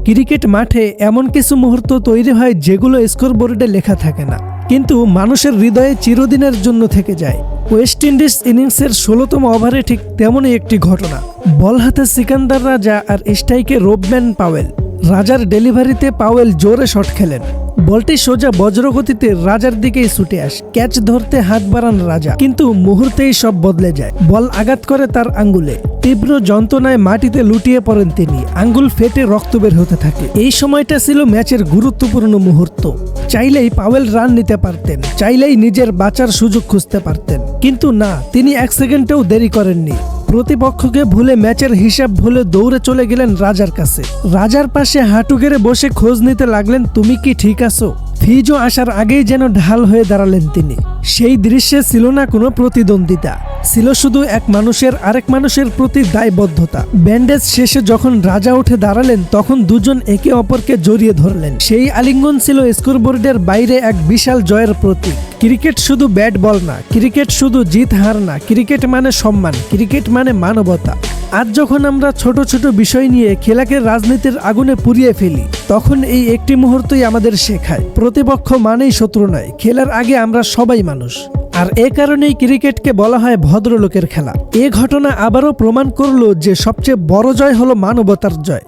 Cricket মাঠে এমন কিছু মুহূর্ত তৈরি হয় যেগুলো স্কোরবোর্ডে লেখা থাকে না, কিন্তু মানুষের হৃদয়ে চিরদিনের জন্য থেকে যায়। ওয়েস্ট ইন্ডিজ ইনিংসের ১৬তম ওভারে ঠিক তেমনই একটি ঘটনা। বল হাতে সিকান্দার রাজা আর স্ট্রাইকে রোবম্যান পাওয়েল। রাজার ডেলিভারিতে পাওয়েল জোরে শট খেলেন। বলটি সোজা বজ্রগতিতে রাজার দিকেই ছুটে আসে। ক্যাচ ধরতে হাত বাড়ান রাজা, কিন্তু মুহূর্তেই সব বদলে যায়। বল আঘাত করে তার আঙ্গুলে। তীব্র যন্ত্রণায় মাটিতে লুটিয়ে পড়েন তিনি। আঙ্গুল ফেটে রক্ত বের হতে থাকে। এই সময়টা ছিল ম্যাচের গুরুত্বপূর্ণ মুহূর্ত। চাইলেই পাওয়েল রান নিতে পারতেন, চাইলেই নিজের বাঁচার সুযোগ খুঁজতে পারতেন, কিন্তু না, তিনি 1 সেকেন্ডেও দেরি করেননি। প্রতিপক্ষকে ভুলে, ম্যাচের হিসাব ভুলে দৌড়ে চলে গেলেন রাজার কাছে। রাজার পাশে হাঁটু গেড়ে বসে খোঁজ নিতে লাগলেন, তুমি কি ঠিক আছো? ফিজও আসার আগেই যেন ঢাল হয়ে দাঁড়ালেন তিনি। সেই দৃশ্যে ছিল না কোনো প্রতিদ্বন্দ্বিতা, ছিল শুধু এক মানুষের আরেক মানুষের প্রতি দায়বদ্ধতা। ব্যান্ডেজ শেষে যখন রাজা উঠে দাঁড়ালেন, তখন দুজন একে অপরকে জড়িয়ে ধরলেন। সেই আলিঙ্গন ছিল স্কোরবোর্ডের বাইরে এক বিশাল জয়ের প্রতীক। ক্রিকেট শুধু ব্যাট বল না, ক্রিকেট শুধু জিত হার না, ক্রিকেট মানে সম্মান, ক্রিকেট মানে মানবতা। আজ যখন আমরা ছোট ছোট বিষয় নিয়ে খেলাকে রাজনীতির আগুনে পুড়িয়ে ফেলি, তখন এই একটি মুহূর্তই আমাদের শেখায়, প্রতিপক্ষ মানেই শত্রু নয়, খেলার আগে আমরা সবাই মানুষ। আর এ কারণেই ক্রিকেটকে বলা হয় ভদ্রলোকের খেলা। এ ঘটনা আবারও প্রমাণ করলো যে সবচেয়ে বড় জয় হলো মানবতার জয়।